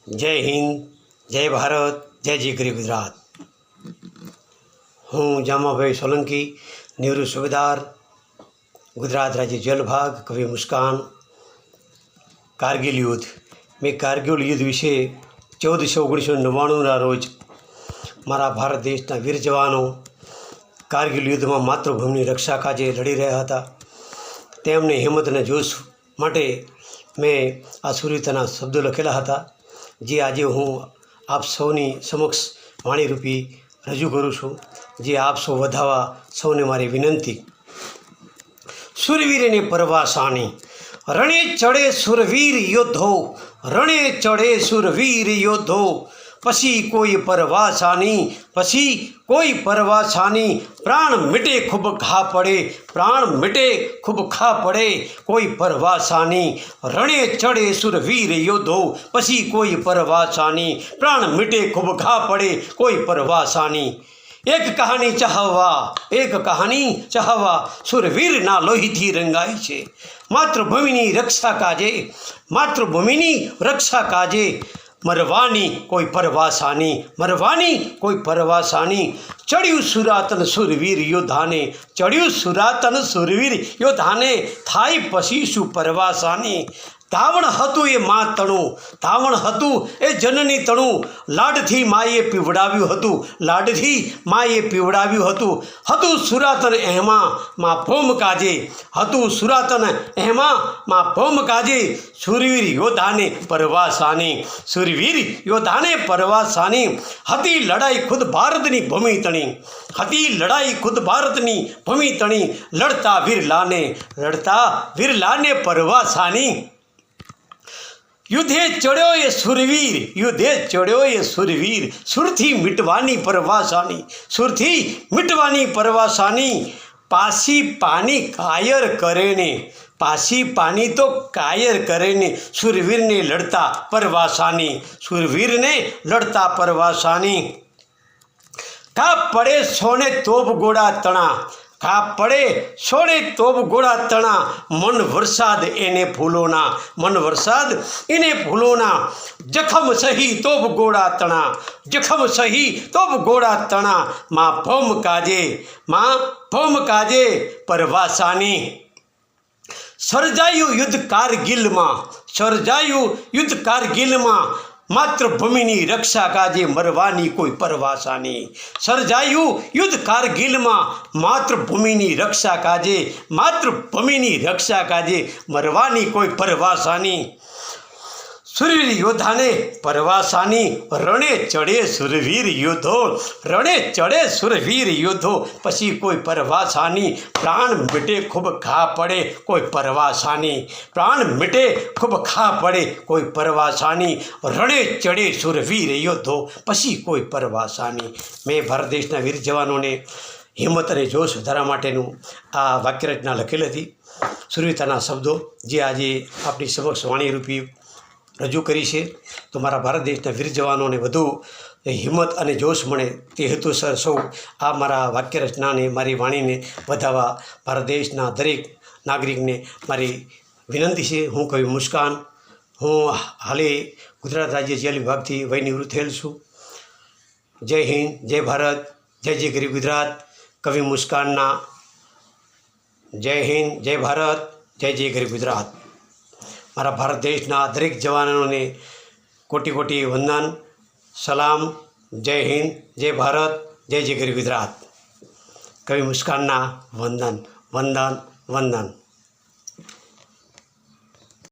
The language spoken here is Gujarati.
જય હિન્દ, જય ભારત, જય જીગરી ગુજરાત. હું જામાભાઈ સોલંકી, નિવૃત્ત સુબેદાર, ગુજરાત રાજ્ય જેલ વિભાગ, કવિ મુસ્કાન. કારગિલ યુદ્ધ. મેં કારગિલ યુદ્ધ વિશે 14/1999ના રોજ મારા ભારત દેશના વીર જવાનો કારગિલ યુદ્ધમાં માતૃભૂમિની રક્ષા કાજે લડી રહ્યા હતા. તેમને હિંમત અને જોશ માટે મેં આ સુરીતાના શબ્દો લખેલા હતા, જે આજે હું આપ સૌની સમક્ષ વાણીરૂપી રજૂ કરું છું, જે આપ સૌ વધાવવા સૌને મારી વિનંતી. સુરવીરની પરવાસાની, રણે ચડે સુરવીર યોદ્ધો, રણે ચડે સુરવીર યોદ્ધો, પછી કોઈ પરવાસાની, પછી કોઈ પરવાસાની. પ્રાણ મિટે ખૂબ ઘા પડે, પ્રાણ મિટે ખૂબ ઘા પડે, કોઈ પરવાસાની. રણે ચડે સુરવીર યોદ્ધો, પછી કોઈ પરવાસાની. પ્રાણ મિટે ખૂબ ઘા પડે, કોઈ પરવાસાની. એક કહાની ચાહવા, એક કહાની ચાહવા, સુરવીરના લોહીથી રંગાઈ છે. માતૃભૂમિની રક્ષા કાજે, માતૃભૂમિની રક્ષા કાજે મરવાની કોઈ પરવાસાની, મરવાની કોઈ પરવાસાની. ચડ્યું સુરાતન સુરવીર યોદ્ધાને, ચડ્યું સુરાતન સુરવીર યોદ્ધાને, થાય પછી શું પરવાસાની. ધાવણ હતું એ મા તણું, ધાવણ હતું એ જનની તણું, લાડથી માએ પીવડાવ્યું હતું, લાડથી માએ પીવડાવ્યું હતું. હતું સુરાતન એમાં માં ભોમ કાજે, હતું સુરાતન એમાં માં ભોમ કાજે. સુરવીર યોદ્ધાને પરવાસાની, સુરવીર યોદ્ધાને પરવાસાની. હતી લડાઈ ખુદ ભારતની ભૂમિ તણી, હતી લડાઈ ખુદ ભારતની ભૂમિ તણી. લડતા વીરલાને, લડતા વીરલાને પરવાસાની. યુદ્ધે ચડ્યો એ સુરવીર, યુદ્ધે ચડ્યો એ સુરવીર, સુરથી મીટવાની પરવાસાની, સુરથી મીટવાની પરવાસાની. પાસી પાની કાયર કરે ને, પાસી પાની તો કાયર કરે ને, સુરવીરને લડતા પરવાસાની, સુરવીરને લડતા પરવાસાની. કા પડે સોને તોપ ગોળા તણા, કા પડે સોને તોપ ગોળા તણા. મન વરસાદ એને ફૂલોના, મન વરસાદ એને ફૂલોના. જખમ સહી તોપ ગોળા તણા, જખમ સહી તોપ ગોળા તણા. માં ભોમ કાજે, માં ભોમ કાજે પરવાસાની. સર્જાયું યુદ્ધ કારગિલમાં, સર્જાયું યુદ્ધ કારગિલમાં, માતૃભૂમિની રક્ષા કાજે મરવાની કોઈ પરવાસાની. સર્જાયું યુદ્ધ કારગિલમાં, માતૃભૂમિની રક્ષા કાજે, માતૃભૂમિની રક્ષા કાજે મરવાની કોઈ પરવાસાની. સુરવીર યોદ્ધાને પરવાસાની. રણે ચડે સુરવીર યોદ્ધો, રણે ચડે સુરવીર યોદ્ધો, પછી કોઈ પરવાસાની. પ્રાણ મિટે ખૂબ ઘા પડે, કોઈ પરવાસાની. પ્રાણ મિટે ખૂબ ઘા પડે, કોઈ પરવાસાની. રણે ચડે સુરવીર યોદ્ધો, પછી કોઈ પરવાસાની. મેં ભારત દેશના વીર જવાનોને હિંમત અને જોશ વધારવા માટેનું આ વાક્યરચના લખેલી હતી, સુરવીરતાના શબ્દો, જે આજે આપણી સમક્ષ વાણીરૂપી રજૂ કરી છે. તો મારા ભારત દેશના વીર જવાનોને વધુ હિંમત અને જોશ મળે તે હેતુસર સૌ આ મારા વાક્ય રચનાને, મારી વાણીને વધાવવા ભારત દેશના દરેક નાગરિકને મારી વિનંતી છે. હું કવિ મુસ્કાન, હું હાલે ગુજરાત રાજ્ય જેલ વિભાગથી વયનિવૃત્ત થયેલ છું. જય હિન્દ, જય ભારત, જય જય ગરીબ ગુજરાત. કવિ મુસ્કાનના જય હિન્દ, જય ભારત, જય જય ગરીબ ગુજરાત. મારા ભારત દેશના દરેક જવાનોને કોટી કોટી વંદન, સલામ. જય હિન્દ, જય ભારત, જય જય ગરીબ ગુજરાત. કવિ મુસ્કાનના વંદન, વંદન, વંદન.